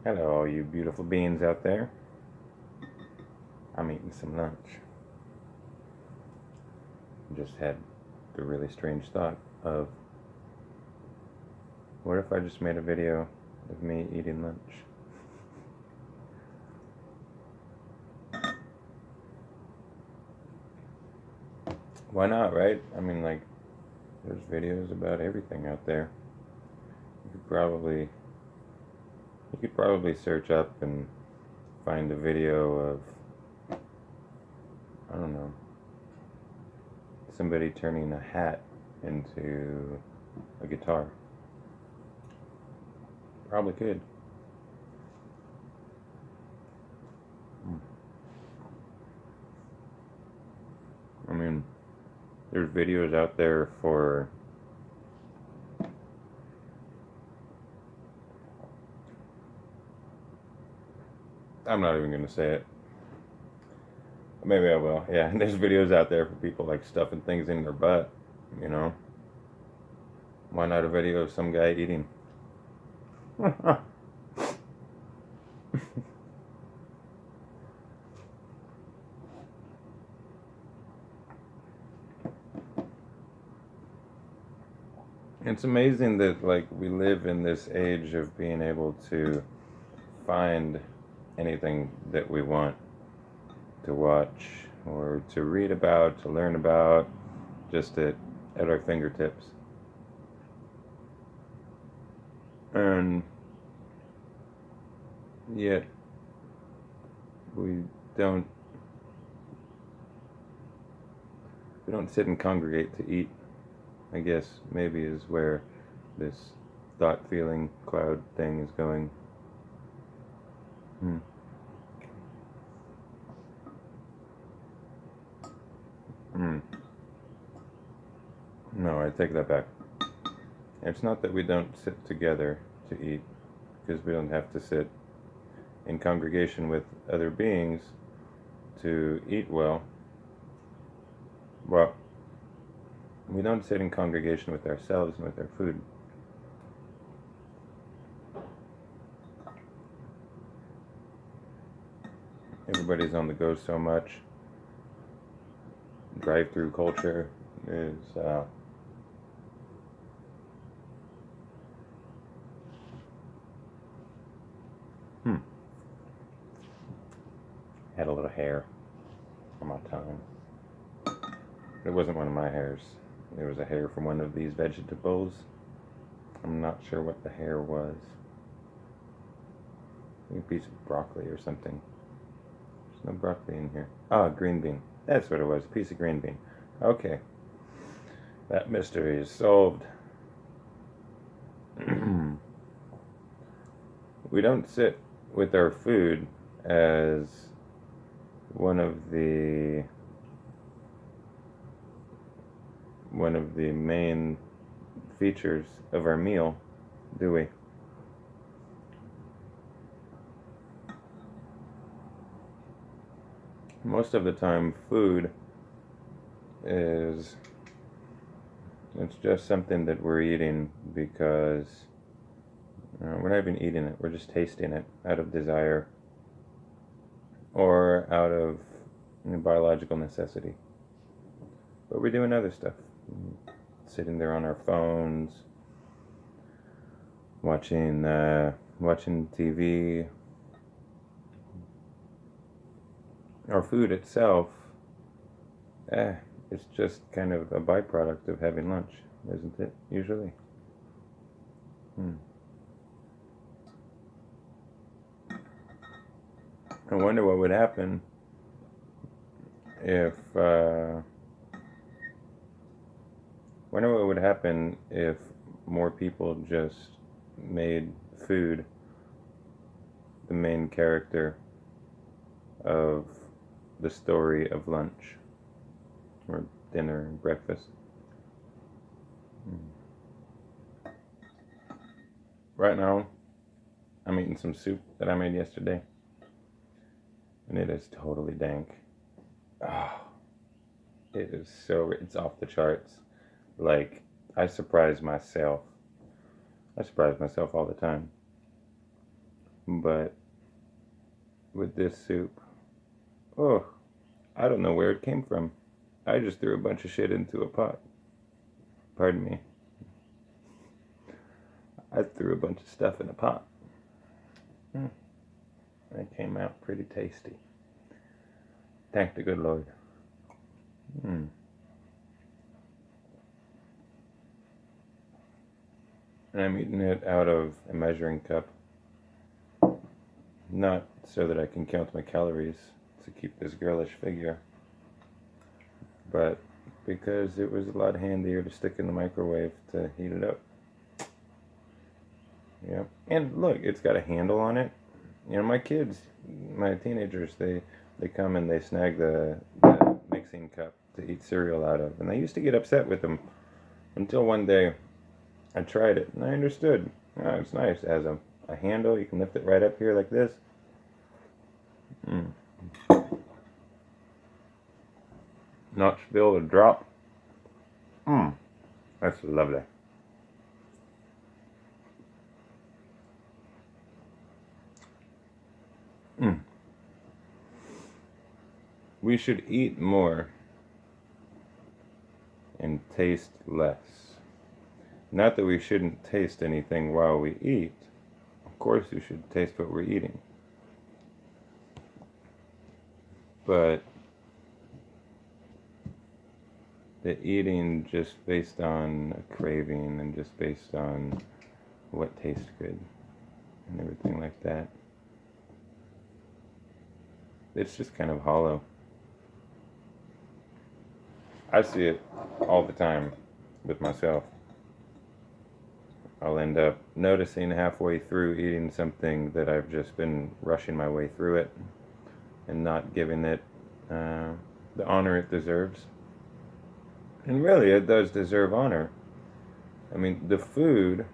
Hello, all you beautiful beings out there. I'm eating some lunch. Just had the really strange thought of, what if I just made a video of me eating lunch? Why not, right? I mean, like, there's videos about everything out there. You could probably search up and find a video of, I don't know, somebody turning a hat into a guitar. Probably could. I mean, there's videos out there for I'm not even gonna say it. Maybe I will. Yeah, there's videos out there for people like stuffing things in their butt, you know. Why not a video of some guy eating? It's amazing that, like, we live in this age of being able to find anything that we want to watch or to read about, to learn about, just at our fingertips. And yet we don't sit and congregate to eat, I guess maybe is where this thought feeling cloud thing is going. No, I take that back. It's not that we don't sit together to eat, because we don't have to sit in congregation with other beings to eat well. Well, we don't sit in congregation with ourselves and with our food. Everybody's on the go so much. Drive-through culture is had a little hair on my tongue. It wasn't one of my hairs. It was a hair from one of these vegetables. I'm not sure what the hair was. Maybe a piece of broccoli or something. There's no broccoli in here. Ah, green bean. That's what it was, a piece of green bean. Okay. That mystery is solved. We don't sit with our food as one of the main features of our meal, do we? Most of the time, food it's just something that we're eating because we're not even eating it, we're just tasting it out of desire or out of biological necessity. But we're doing other stuff. Sitting there on our phones, watching TV. Our food itself, it's just kind of a byproduct of having lunch, isn't it, usually? I wonder what would happen if more people just made food the main character of the story of lunch or dinner and breakfast. Right now, I'm eating some soup that I made yesterday, and it is totally dank. Oh, it's off the charts. Like, I surprise myself all the time. But with this soup, oh, I don't know where it came from. I just threw a bunch of shit into a pot. Pardon me. I threw a bunch of stuff in a pot. It came out pretty tasty. Thank the good Lord. And I'm eating it out of a measuring cup. Not so that I can count my calories to keep this girlish figure, but because it was a lot handier to stick in the microwave to heat it up. Yeah, and look, it's got a handle on it. You know, my kids, my teenagers, they come and they snag the mixing cup to eat cereal out of, and I used to get upset with them until one day I tried it and I understood. Oh, it's nice. It has a handle. You can lift it right up here like this. Not spill a drop. That's lovely. We should eat more and taste less. Not that we shouldn't taste anything while we eat. Of course we should taste what we're eating. But the eating just based on a craving and just based on what tastes good and everything like that, it's just kind of hollow. I see it all the time with myself. I'll end up noticing halfway through eating something that I've just been rushing my way through it and not giving it the honor it deserves. And really, it does deserve honor. I mean, the food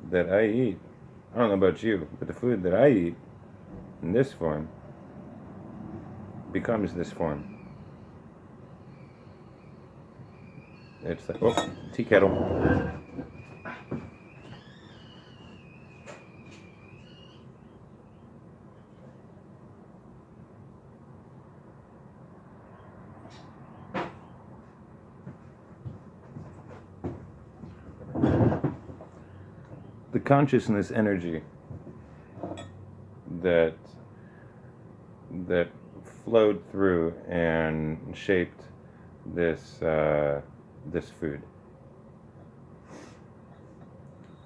that I eat, I don't know about you, but the food that I eat in this form becomes this form. It's like, oh, tea kettle. The consciousness energy that flowed through and shaped this this food.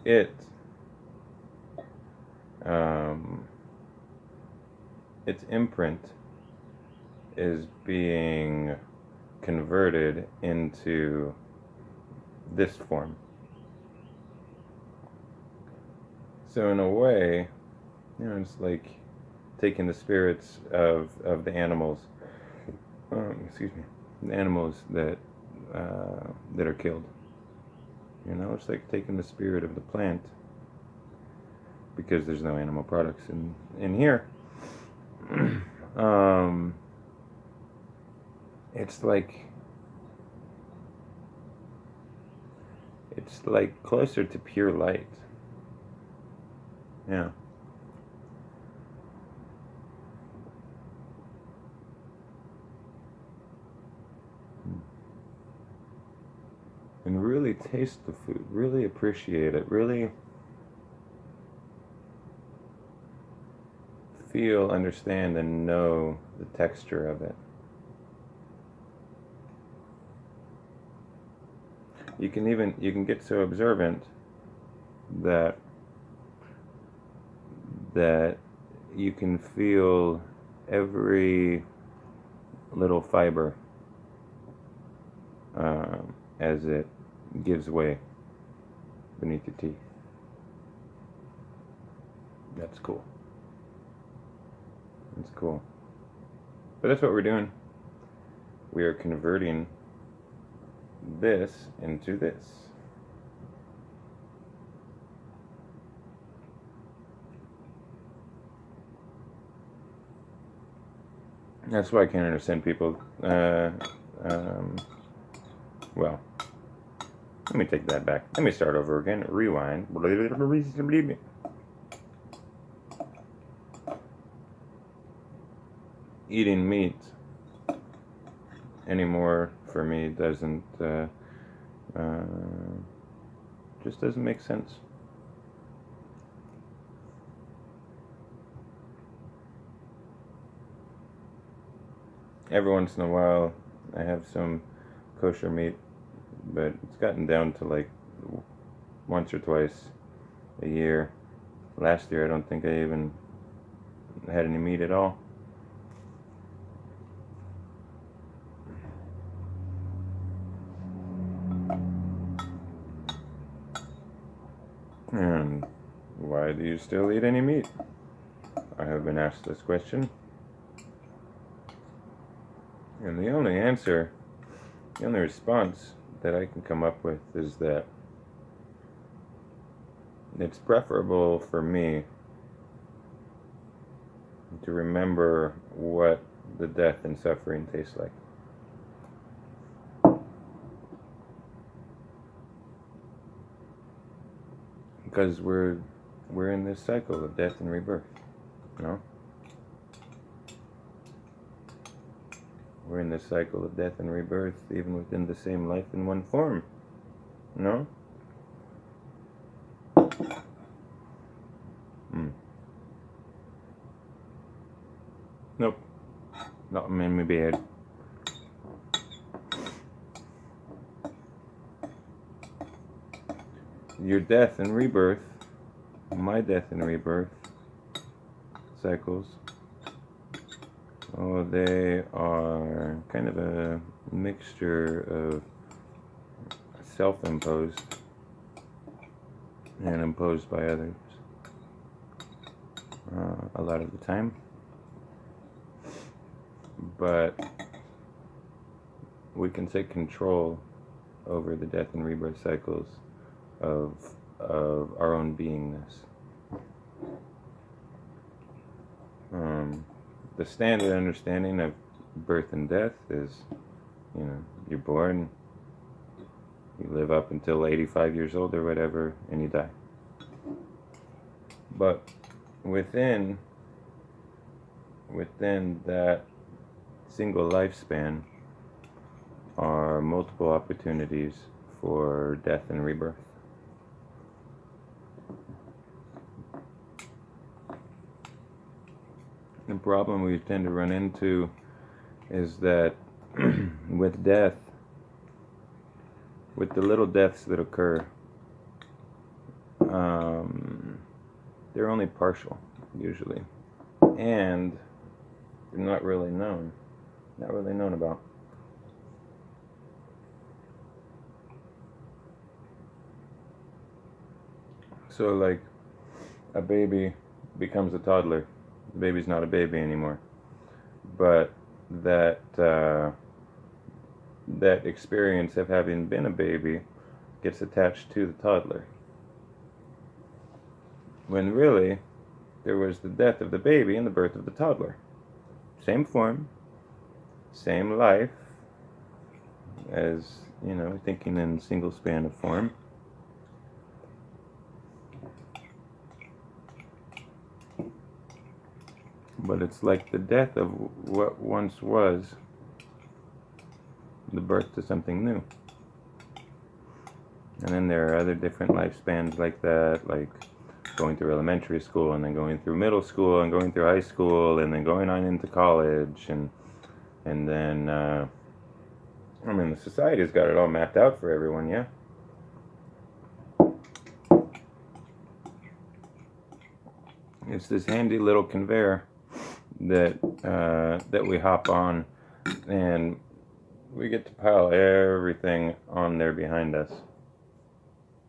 Its imprint is being converted into this form. So in a way, you know, it's like taking the spirits of the animals, the animals that are killed. You know, it's like taking the spirit of the plant, because there's no animal products in here. It's like closer to pure light. Yeah. And really taste the food, really appreciate it, really feel, understand, and know the texture of it. You can get so observant that you can feel every little fiber as it gives way beneath your teeth. That's cool. That's cool. But that's what we're doing. We are converting this into this. That's why I can't understand people. Well, let me take that back. Let me start over again. Rewind. eating meat anymore for me doesn't just doesn't make sense. Every once in a while I have some kosher meat, but it's gotten down to like once or twice a year. Last year I don't think I even had any meat at all. And why do you still eat any meat? I have been asked this question. And the only answer, the only response that I can come up with is that it's preferable for me to remember what the death and suffering tastes like. Because we're in this cycle of death and rebirth, you know? We're in this cycle of death and rebirth even within the same life in one form, you know? Nope. Not in my bed. Your death and rebirth, my death and rebirth cycles, oh, they are kind of a mixture of self-imposed and imposed by others a lot of the time. But we can take control over the death and rebirth cycles of our own beingness. The standard understanding of birth and death is, you know, you're born, you live up until 85 years old or whatever, and you die. But within that single lifespan are multiple opportunities for death and rebirth. The problem we tend to run into is that with death, with the little deaths that occur, they're only partial, usually, and they're not really known about. So, like, a baby becomes a toddler. The baby's not a baby anymore, but that experience of having been a baby gets attached to the toddler, when really there was the death of the baby and the birth of the toddler. Same form, same life, as, you know, thinking in single span of form. But it's like the death of what once was the birth to something new. And then there are other different lifespans like that, like going through elementary school and then going through middle school and going through high school and then going on into college and then I mean, the society's got it all mapped out for everyone, yeah? It's this handy little conveyor that we hop on, and we get to pile everything on there behind us.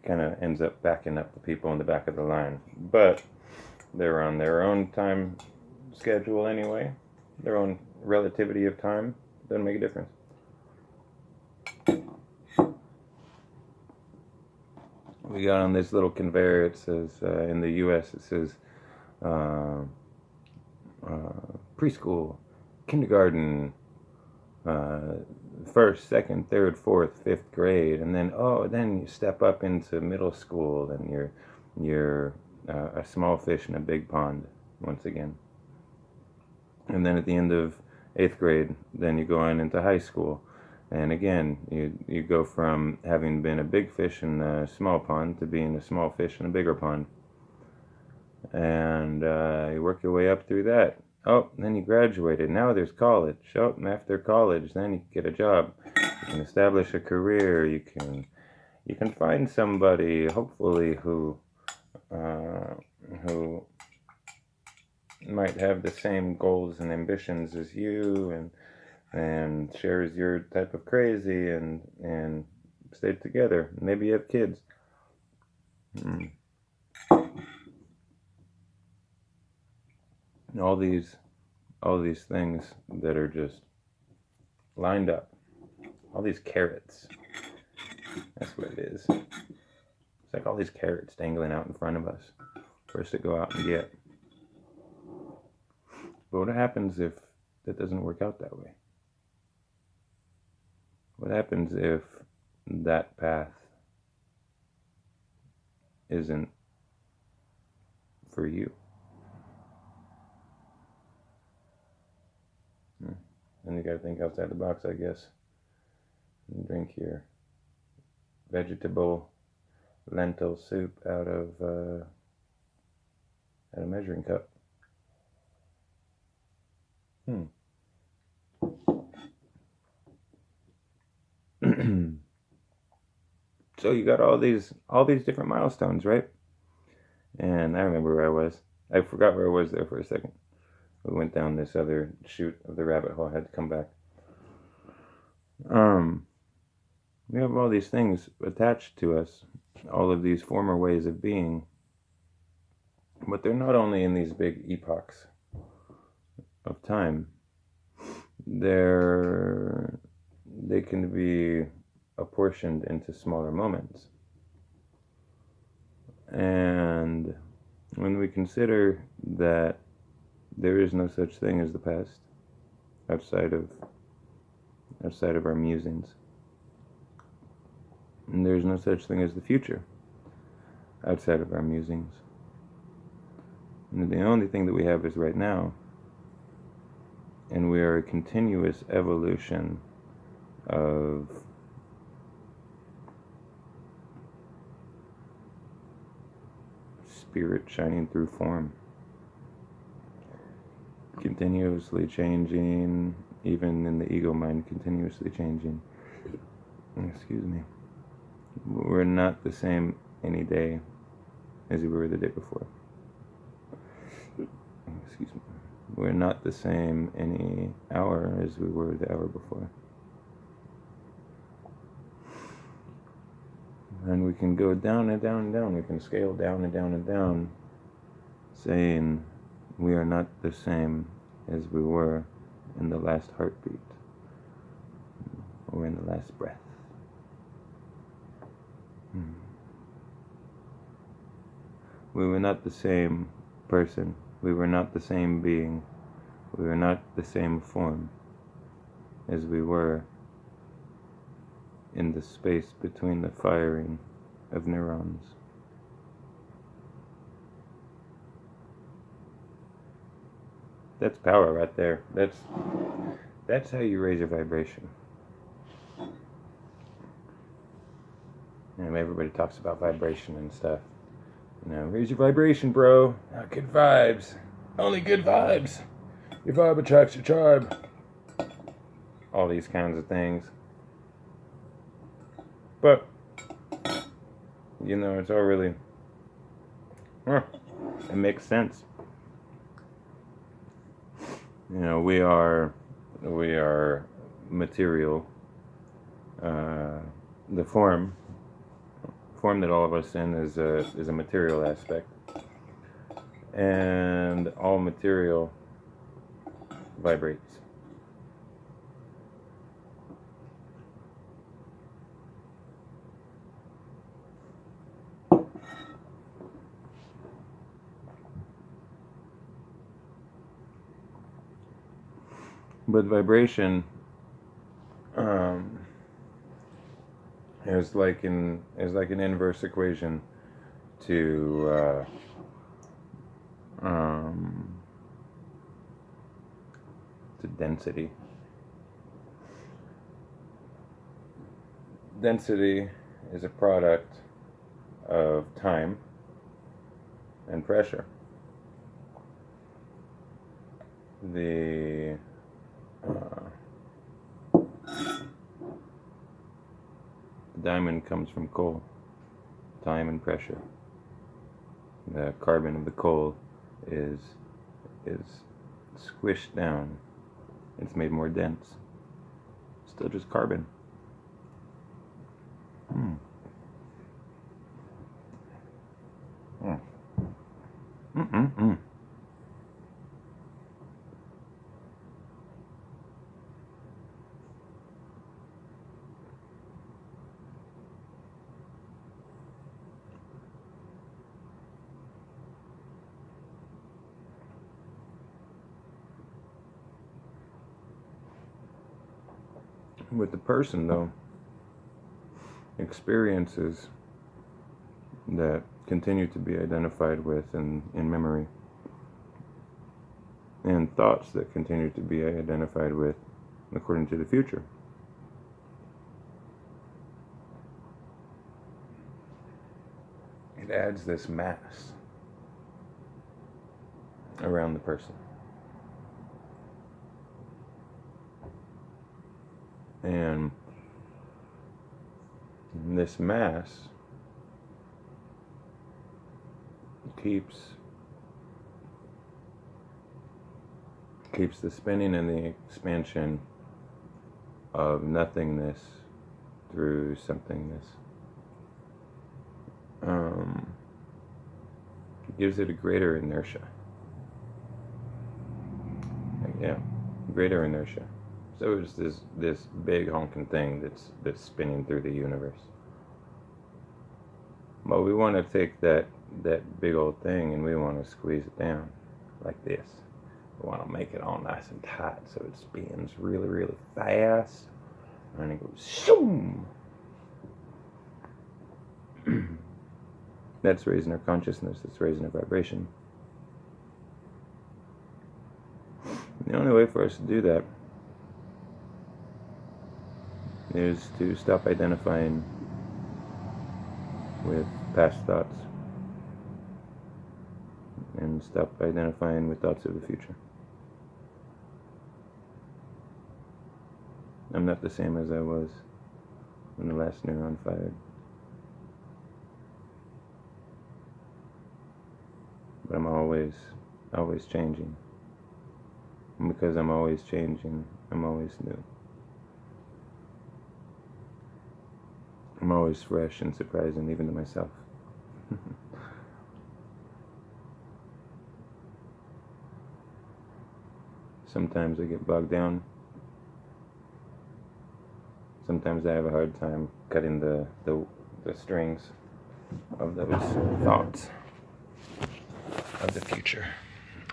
Kind of ends up backing up the people in the back of the line, but they're on their own time schedule anyway, their own relativity of time. Doesn't make a difference. We got on this little conveyor, it says in the US it says preschool, kindergarten, first, second, third, fourth, fifth grade, and then then you step up into middle school, and you're a small fish in a big pond once again. And then at the end of 8th grade, then you go on into high school. And again, you go from having been a big fish in a small pond to being a small fish in a bigger pond. And you work your way up through that. Oh, then you graduated. Now there's college. Oh, and after college, then you get a job. You can establish a career. You can find somebody, hopefully, who might have the same goals and ambitions as you, and shares your type of crazy, and stay together. Maybe you have kids. All these things that are just lined up. All these carrots. That's what it is. It's like all these carrots dangling out in front of us for us to go out and get. But what happens if that doesn't work out that way? What happens if that path isn't for you? Then you gotta think outside the box, I guess. And drink your vegetable lentil soup out of a measuring cup. So you got all these different milestones, right? And I remember where I was. I forgot where I was there for a second. We went down this other chute of the rabbit hole. I had to come back. We have all these things attached to us, all of these former ways of being, but they're not only in these big epochs of time. They can be apportioned into smaller moments. And when we consider that there is no such thing as the past outside of our musings, and there's no such thing as the future outside of our musings, and the only thing that we have is right now, and we are a continuous evolution of spirit shining through form, continuously changing, even in the ego mind, continuously changing. Excuse me. We're not the same any day as we were the day before. Excuse me. We're not the same any hour as we were the hour before. And we can go down and down and down. We can scale down and down and down, saying we are not the same as we were in the last heartbeat or in the last breath. We were not the same person. We were not the same being. We were not the same form as we were in the space between the firing of neurons. That's power right there. That's how you raise your vibration. Everybody talks about vibration and stuff. Raise your vibration, bro. Good vibes. Only good vibes. Your vibe attracts your tribe. All these kinds of things. But, it's all really, it makes sense. We are material. The form that all of us in is a material aspect, and all material vibrates. But vibration is like an inverse equation to to density. Density is a product of time and pressure. The diamond comes from coal, time and pressure. The carbon of the coal is squished down. It's made more dense. Still just carbon. With the person, though, experiences that continue to be identified with in memory, and thoughts that continue to be identified with according to the future. It adds this mass around the person. And this mass keeps the spinning and the expansion of nothingness through somethingness. Gives it a greater inertia. Yeah, greater inertia. So it's this big honking thing that's spinning through the universe. But we want to take that big old thing and we want to squeeze it down like this. We want to make it all nice and tight so it spins really, really fast. And it goes shoom. That's raising our consciousness. That's raising our vibration. The only way for us to do that is to stop identifying with past thoughts and stop identifying with thoughts of the future. I'm not the same as I was when the last neuron fired. But I'm always changing. And because I'm always changing, I'm always new. I'm always fresh and surprising, even to myself. Sometimes I get bogged down. Sometimes I have a hard time cutting the strings of those thoughts of the future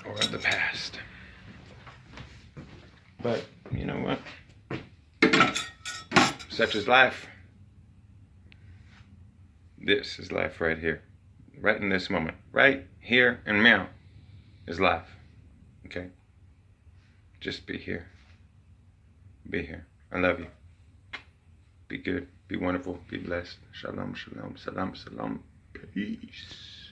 or of the past. But you know what? Such is life. This is life right here. Right in this moment. Right here and now is life. Okay? Just be here. Be here. I love you. Be good. Be wonderful. Be blessed. Shalom, shalom, salam, salam. Peace.